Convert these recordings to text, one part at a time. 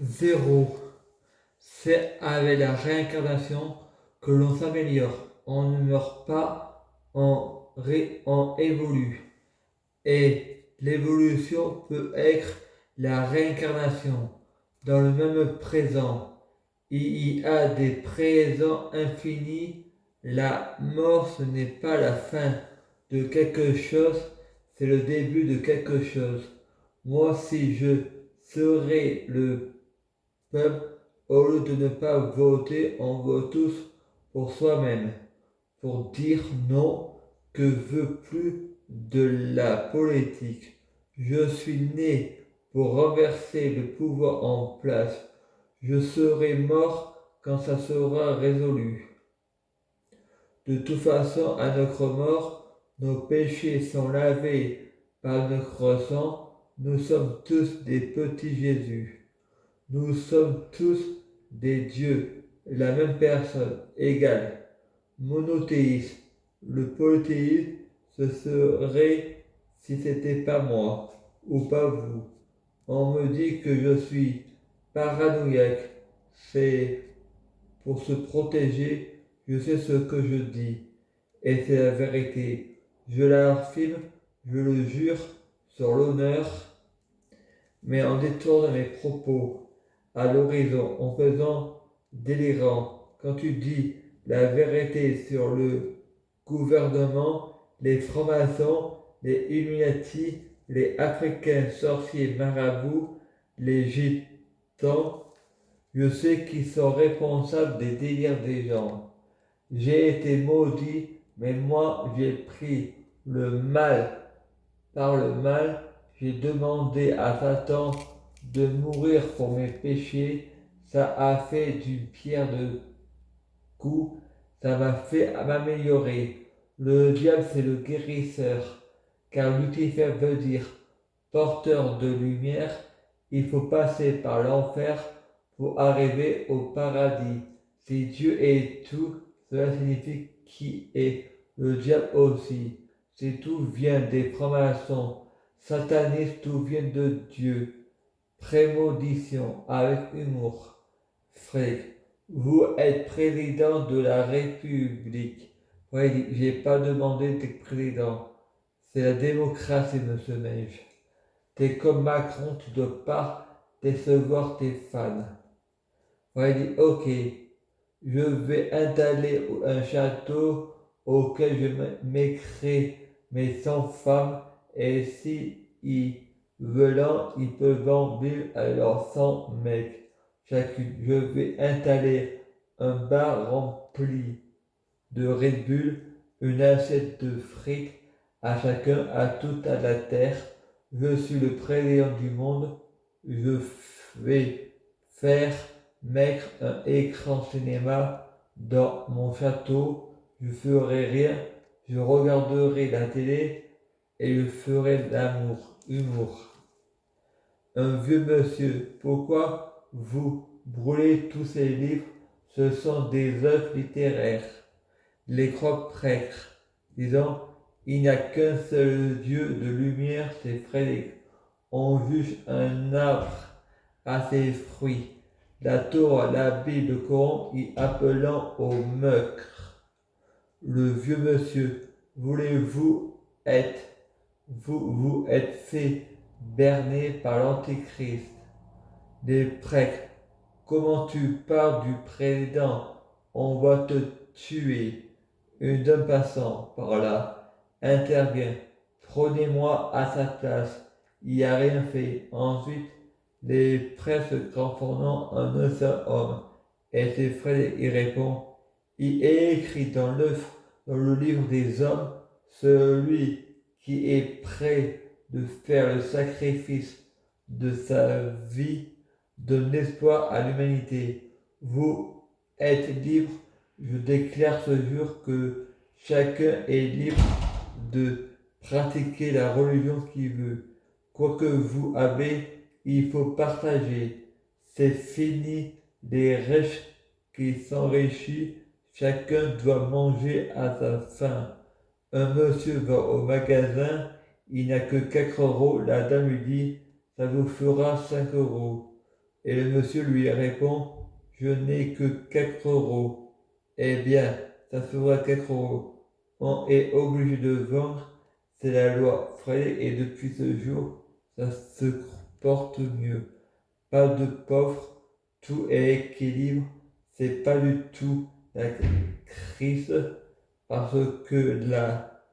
Zéro. C'est avec la réincarnation que l'on s'améliore. On ne meurt pas, on évolue. Et l'évolution peut être la réincarnation. Dans le même présent, il y a des présents infinis. La mort, ce n'est pas la fin de quelque chose, c'est le début de quelque chose. Moi, si je serais le peuple, au lieu de ne pas voter, on vote tous pour soi-même, pour dire non, que veut plus de la politique. Je suis né pour renverser le pouvoir en place. Je serai mort quand ça sera résolu. De toute façon, à notre mort, nos péchés sont lavés par notre sang. Nous sommes tous des petits Jésus. Nous sommes tous des dieux, la même personne, égale, monothéiste. Le polythéisme, ce serait si c'était pas moi ou pas vous. On me dit que je suis paranoïaque. C'est pour se protéger, je sais ce que je dis. Et c'est la vérité. Je l'affirme, je le jure, sur l'honneur, mais on détourne mes propos à l'horizon en faisant délirant. Quand tu dis la vérité sur le gouvernement, les francs-maçons, les Illuminati, les Africains sorciers marabouts, les gitans, je sais qu'ils sont responsables des délires des gens. J'ai été maudit, mais moi j'ai pris le mal par le mal. J'ai demandé à Satan de mourir pour mes péchés. Ça a fait d'une pierre deux coups. Ça m'a fait m'améliorer. Le diable, c'est le guérisseur, car Lucifer veut dire porteur de lumière. Il faut passer par l'enfer pour arriver au paradis. Si Dieu est tout, cela signifie qui est le diable aussi. Si tout vient des francs-maçons, satanistes, tout vient de Dieu. Prémonition avec humour. Fred, vous êtes président de la République. Oui, j'ai pas demandé d'être président. C'est la démocratie, monsieur Neige. T'es comme Macron, tu dois pas décevoir tes fans. Ouais, il dit, ok, je vais installer un château auquel je mettrai mes 100 femmes et si ils veulent, ils peuvent en vivre à leurs 100 mecs chacune. Je vais installer un bar rempli de Red Bull, une assiette de frites à chacun, à toute à la terre. Je suis le président du monde. Je vais faire mettre un écran cinéma dans mon château. Je ferai rien. Je regarderai la télé et je ferai l'amour, humour. Un vieux monsieur, pourquoi vous brûlez tous ces livres? Ce sont des œuvres littéraires. Les croque-prêtres, disant, il n'y a qu'un seul Dieu de lumière, c'est Frédéric. On juge un arbre à ses fruits. La Torah, la Bible, le Coran, y appelant au meurtre. Le vieux monsieur, voulez-vous être, vous êtes fait berner par l'Antéchrist. Des prêtres, comment tu parles du président? On va te tuer. Une dame passant par là intervient. Prenez-moi à sa place. Il n'y a rien fait. Ensuite, les prêtres confondant un seul homme. Et ses frères y répond. Il est écrit dans le livre des hommes, celui qui est prêt de faire le sacrifice de sa vie donne espoir à l'humanité. Vous êtes libre. Je déclare ce jour que chacun est libre de pratiquer la religion qu'il veut. Quoi que vous avez, il faut partager. C'est fini les riches qui s'enrichissent. Chacun doit manger à sa faim. Un monsieur va au magasin, il n'a que 4 euros. La dame lui dit, ça vous fera 5 euros. Et le monsieur lui répond, je n'ai que 4 euros. Eh bien, ça fera 4 euros. On est obligé de vendre, c'est la loi. Fred, et depuis ce jour, ça se porte mieux. Pas de pauvres, tout est équilibre. C'est pas du tout la crise parce que la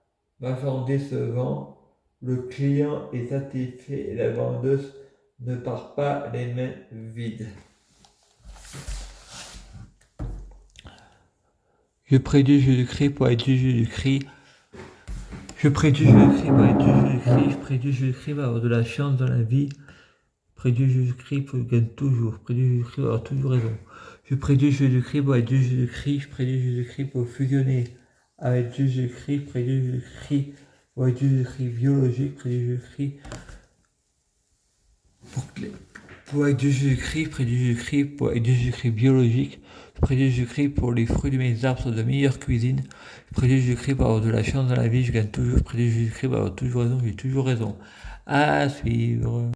marchandise se vend, le client est satisfait et la vendeuse ne part pas les mains vides. Je prie Dieu, je crie pour être Dieu, je crie. Je prie Dieu, je crie pour être Dieu, je crie. Je prie Dieu, je crie pour avoir de la chance dans la vie. Je prie Dieu, je crie pour gagner toujours. Je prie Dieu, je crie pour avoir toujours raison. Je prie Dieu, je crie pour être Dieu, je crie. Je prie Dieu, je crie pour fusionner avec Dieu, je crie. Je prie Dieu, je crie pour être Dieu, je crie biologique. Je prie Dieu, je crie pour être Dieu, je crie. Je prie Dieu, je crie pour être Dieu, je crie biologique. Je prie Dieu, je crie pour les fruits de mes arbres sont de meilleure cuisine. Je prie Dieu, je crie pour avoir de la chance dans la vie. Je gagne toujours. Je prie Dieu, je crie pour avoir toujours raison. J'ai toujours raison. À suivre.